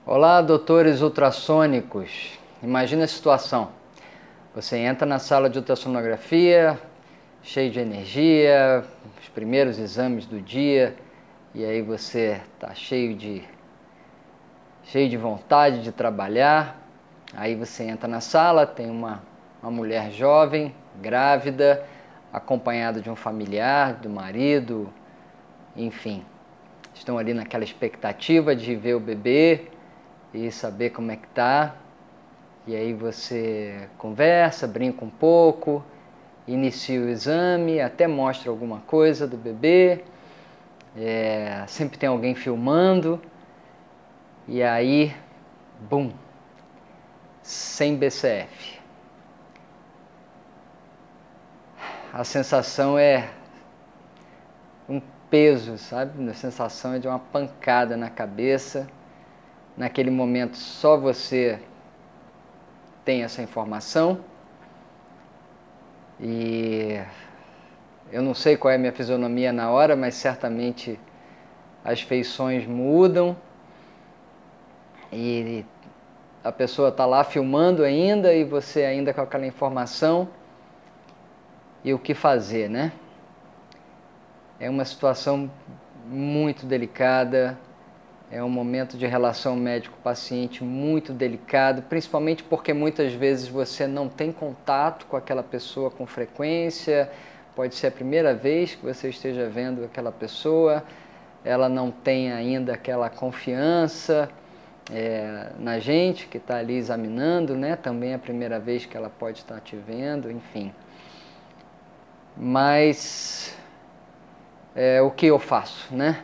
Olá, doutores ultrassônicos. Imagina a situação. Você entra na sala de ultrassonografia, cheio de energia, os primeiros exames do dia, e aí você está cheio de vontade de trabalhar. Aí você entra na sala, tem uma mulher jovem, grávida, acompanhada de um familiar, do marido, enfim. Estão ali naquela expectativa de ver o bebê e saber como é que tá. E aí você conversa, brinca um pouco, inicia o exame, até mostra alguma coisa do bebê. Sempre tem alguém filmando. E aí, bum, sem BCF. A sensação é um peso, sabe? A sensação é de uma pancada na cabeça. Naquele momento só você tem essa informação. E eu não sei qual é a minha fisionomia na hora, mas certamente as feições mudam. E a pessoa está lá filmando ainda e você ainda com aquela informação. E o que fazer, né? É uma situação muito delicada, é um momento de relação médico-paciente muito delicado, principalmente porque muitas vezes você não tem contato com aquela pessoa com frequência, pode ser a primeira vez que você esteja vendo aquela pessoa, ela não tem ainda aquela confiança na gente que está ali examinando, né? Também é a primeira vez que ela pode estar te vendo, enfim. Mas o que eu faço, né?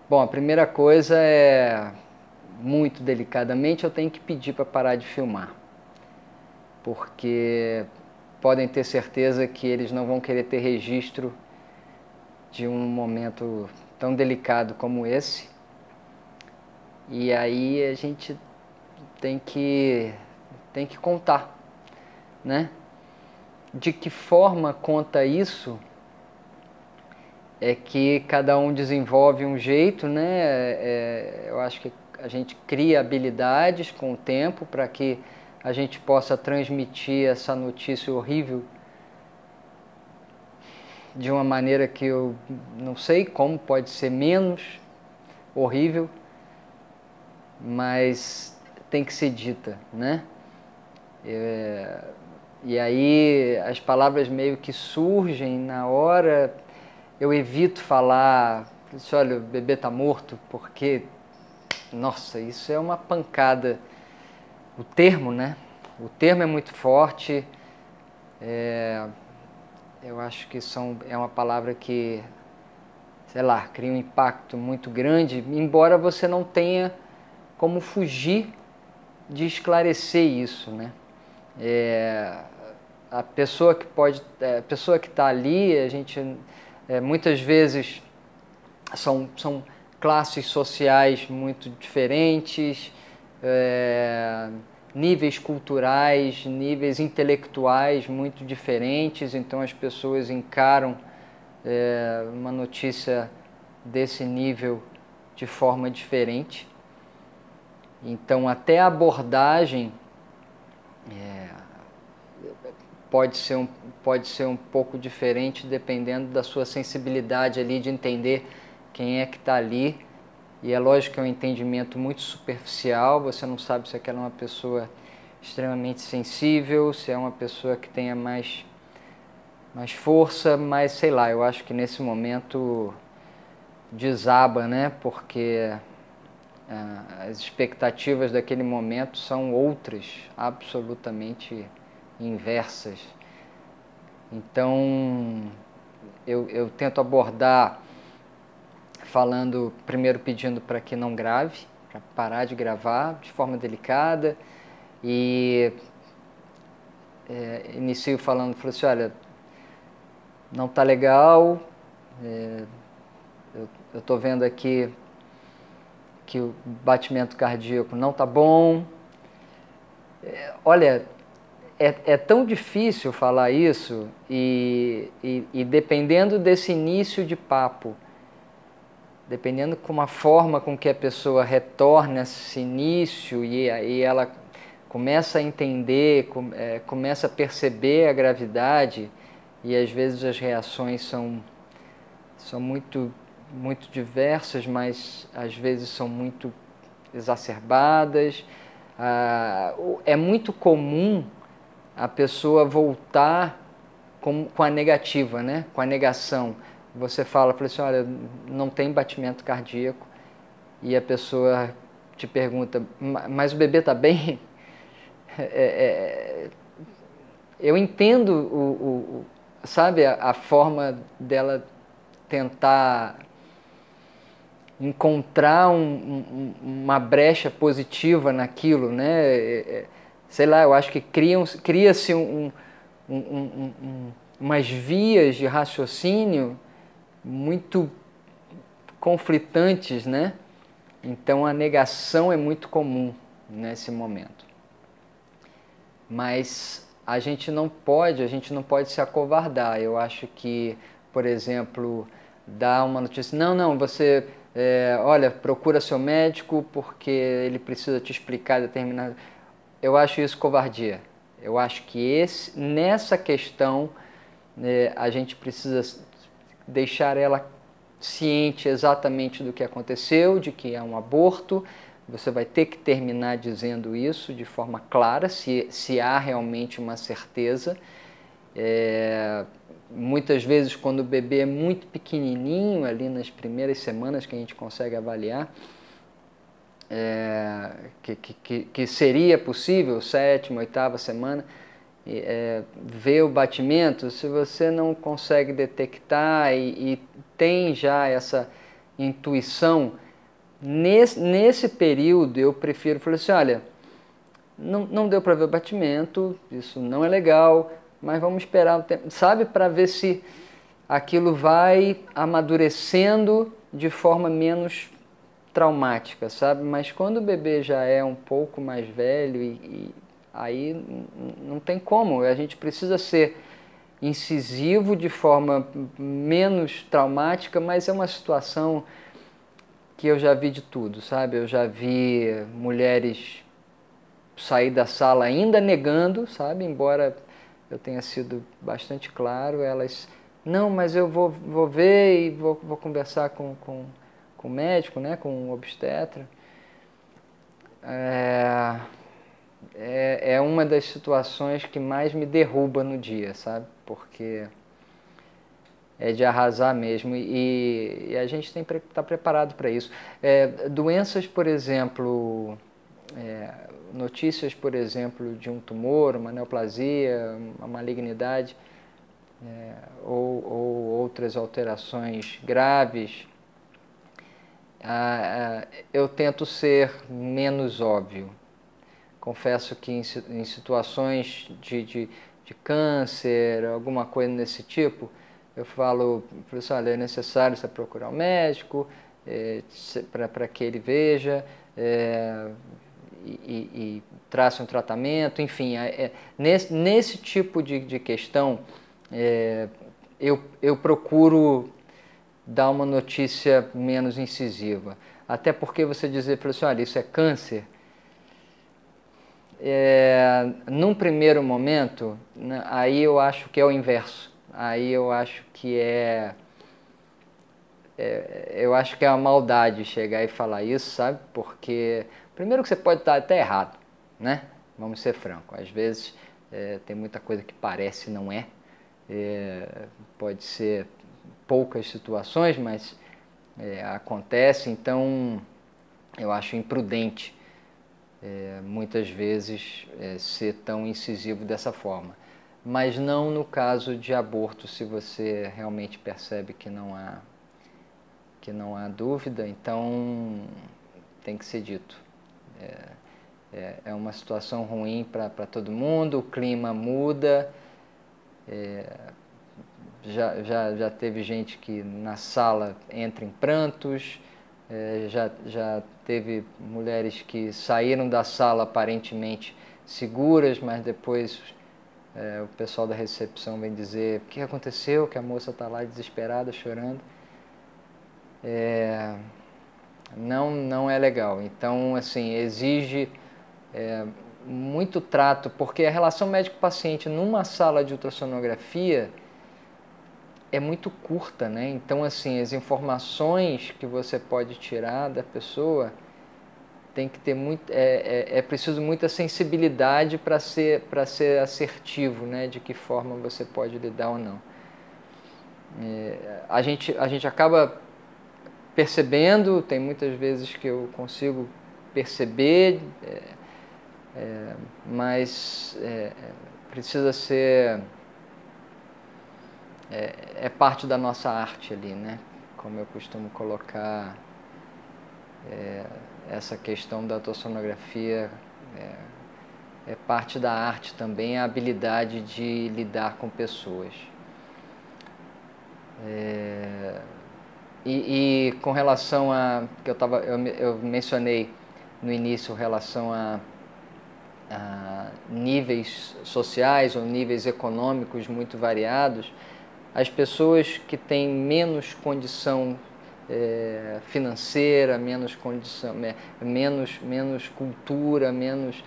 Bom, a primeira coisa é, muito delicadamente, eu tenho que pedir para parar de filmar. Porque podem ter certeza que eles não vão querer ter registro de um momento tão delicado como esse. E aí a gente tem que contar, né? De que forma conta isso é que cada um desenvolve um jeito, né? Eu acho que a gente cria habilidades com o tempo para que a gente possa transmitir essa notícia horrível de uma maneira que eu não sei como pode ser menos horrível, mas tem que ser dita, né? E aí as palavras meio que surgem na hora. Eu evito falar, olha, o bebê está morto, porque, nossa, isso é uma pancada. O termo, né? O termo é muito forte. Eu acho que é uma palavra que, sei lá, cria um impacto muito grande, embora você não tenha como fugir de esclarecer isso, né? A pessoa que está ali, a gente muitas vezes são classes sociais muito diferentes, níveis culturais, níveis intelectuais muito diferentes, então as pessoas encaram uma notícia desse nível de forma diferente. Então até a abordagem pode ser um pouco diferente dependendo da sua sensibilidade ali de entender quem é que está ali. E é lógico que é um entendimento muito superficial, você não sabe se aquela é uma pessoa extremamente sensível, se é uma pessoa que tenha mais força, mas sei lá, eu acho que nesse momento desaba, né? Porque as expectativas daquele momento são outras, absolutamente inversas. Então eu tento abordar falando, primeiro pedindo para que não grave, para parar de gravar de forma delicada, e inicio falando, falo assim, olha, não está legal, eu estou vendo aqui que o batimento cardíaco não está bom. Olha, é tão difícil falar isso e dependendo desse início de papo, dependendo como a forma com que a pessoa retorna esse início e aí ela começa a entender, começa a perceber a gravidade, e às vezes as reações são muito diversas, mas às vezes são muito exacerbadas. É muito comum a pessoa voltar com a negativa, né? Com a negação. Você fala assim, olha, não tem batimento cardíaco, e a pessoa te pergunta, mas o bebê está bem? Eu entendo sabe, a forma dela tentar encontrar uma brecha positiva naquilo, né? Sei lá, eu acho que cria-se umas vias de raciocínio muito conflitantes, né? Então a negação é muito comum nesse momento. Mas a gente não pode se acovardar. Eu acho que, por exemplo, dar uma notícia, não, você, olha, procura seu médico porque ele precisa te explicar determinado. Eu acho isso covardia. Eu acho que nessa questão a gente precisa deixar ela ciente exatamente do que aconteceu, de que é um aborto. Você vai ter que terminar dizendo isso de forma clara, se há realmente uma certeza. Muitas vezes, quando o bebê é muito pequenininho, ali nas primeiras semanas que a gente consegue avaliar, que seria possível, 7ª, 8ª semana, ver o batimento. Se você não consegue detectar e tem já essa intuição, nesse período eu prefiro falar assim, olha, não deu para ver o batimento, isso não é legal, mas vamos esperar um tempo, sabe, para ver se aquilo vai amadurecendo de forma menos traumática, sabe? Mas quando o bebê já é um pouco mais velho e aí não tem como, a gente precisa ser incisivo de forma menos traumática, mas é uma situação que eu já vi de tudo, sabe? Eu já vi mulheres sair da sala ainda negando, sabe? Embora eu tenha sido bastante claro, elas, não, mas eu vou ver e vou conversar com o médico, né? Com o obstetra. É uma das situações que mais me derruba no dia, sabe? Porque é de arrasar mesmo e a gente tem que estar preparado para isso. Doenças, por exemplo, notícias, por exemplo, de um tumor, uma neoplasia, uma malignidade, ou outras alterações graves, eu tento ser menos óbvio. Confesso que em situações de câncer, alguma coisa desse tipo, eu falo, professor, olha, é necessário você procurar um médico para que ele veja e trace um tratamento, enfim. Nesse tipo de questão, eu procuro dar uma notícia menos incisiva. Até porque você dizer, professor, olha, isso é câncer, num primeiro momento, né, aí eu acho que é o inverso. Aí eu acho que eu acho que é uma maldade chegar e falar isso, sabe? Porque, primeiro que você pode estar até errado, né? Vamos ser francos. Às vezes tem muita coisa que parece e não é. Pode ser poucas situações, mas acontece. Então, eu acho imprudente muitas vezes ser tão incisivo dessa forma. Mas não no caso de aborto, se você realmente percebe que não há dúvida, então tem que ser dito. É uma situação ruim para todo mundo, o clima muda, já teve gente que na sala entra em prantos, já teve mulheres que saíram da sala aparentemente seguras, mas depois o pessoal da recepção vem dizer o que aconteceu, que a moça está lá desesperada, chorando. não é legal. Então, assim, exige muito trato, porque a relação médico-paciente numa sala de ultrassonografia é muito curta, né? Então, assim, as informações que você pode tirar da pessoa tem que ter muito, é preciso muita sensibilidade para ser assertivo, né? De que forma você pode lidar ou não. A gente acaba percebendo, tem muitas vezes que eu consigo perceber, mas precisa ser, é parte da nossa arte ali, né? Como eu costumo colocar, essa questão da ultrassonografia é parte da arte também, a habilidade de lidar com pessoas. E com relação a, que eu mencionei no início, relação a níveis sociais ou níveis econômicos muito variados, as pessoas que têm menos condição financeira, menos condição, menos cultura, menos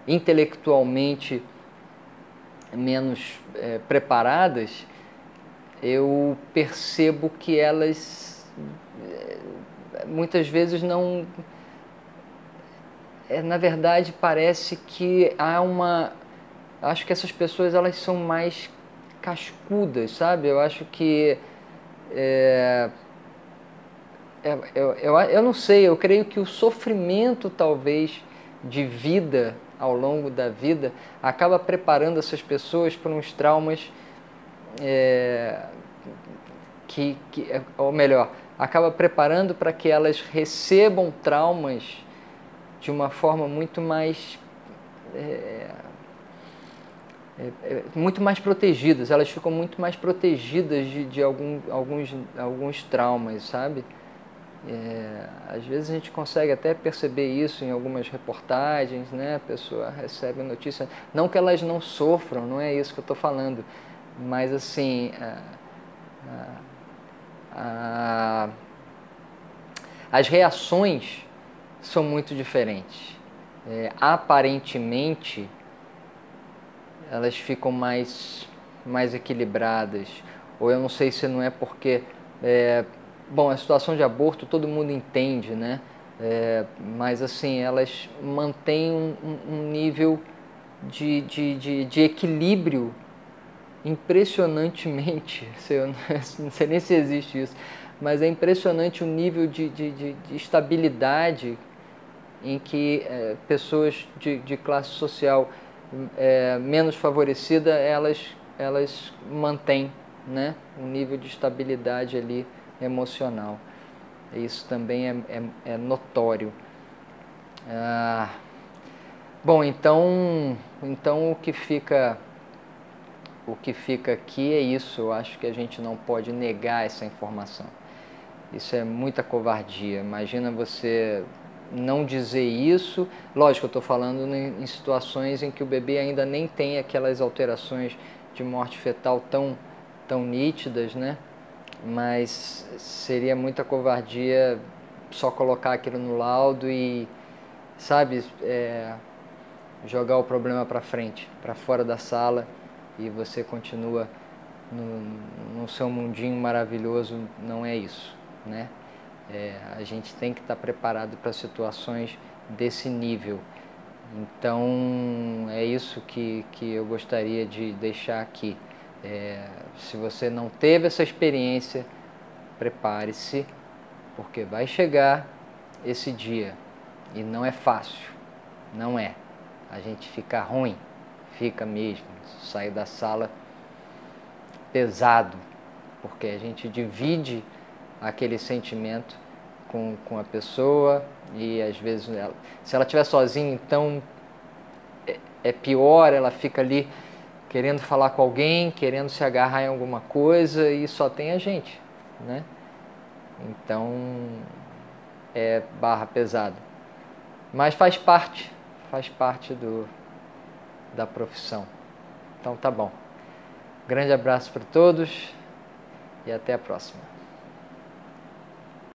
intelectualmente menos preparadas, eu percebo que elas muitas vezes não... na verdade, parece que há uma... Acho que essas pessoas, elas são mais cascudas, sabe? Eu acho que... eu não sei, eu creio que o sofrimento, talvez, de vida ao longo da vida, acaba preparando essas pessoas para uns traumas ou melhor, acaba preparando para que elas recebam traumas de uma forma muito mais muito mais protegidas. Elas ficam muito mais protegidas de alguns traumas, sabe? Às vezes a gente consegue até perceber isso em algumas reportagens, né? A pessoa recebe notícia, não que elas não sofram, não é isso que eu estou falando, mas assim, as reações são muito diferentes. Aparentemente, elas ficam mais equilibradas, ou eu não sei se não é porque... bom, a situação de aborto todo mundo entende, né? Mas assim, elas mantêm um nível de equilíbrio impressionantemente, eu não sei nem se existe isso, mas é impressionante o nível de estabilidade em que pessoas de classe social menos favorecida, elas mantêm, né, um nível de estabilidade ali emocional. Isso também é notório. Bom, então o que fica aqui é isso. Eu acho que a gente não pode negar essa informação. Isso é muita covardia. Imagina você não dizer isso. Lógico, eu estou falando em situações em que o bebê ainda nem tem aquelas alterações de morte fetal tão nítidas, né? Mas seria muita covardia só colocar aquilo no laudo e, sabe, jogar o problema para frente, para fora da sala, e você continua no seu mundinho maravilhoso. Não é isso, né? A gente tem que estar preparado para situações desse nível. Então, é isso que eu gostaria de deixar aqui. Se você não teve essa experiência, prepare-se, porque vai chegar esse dia, e não é fácil, não é. A gente fica ruim, fica mesmo, sair da sala pesado, porque a gente divide aquele sentimento com a pessoa, e às vezes se ela estiver sozinha, então é pior. Ela fica ali querendo falar com alguém, querendo se agarrar em alguma coisa, e só tem a gente, né? Então é barra pesada, mas faz parte da profissão. Então tá bom. Grande abraço para todos e até a próxima.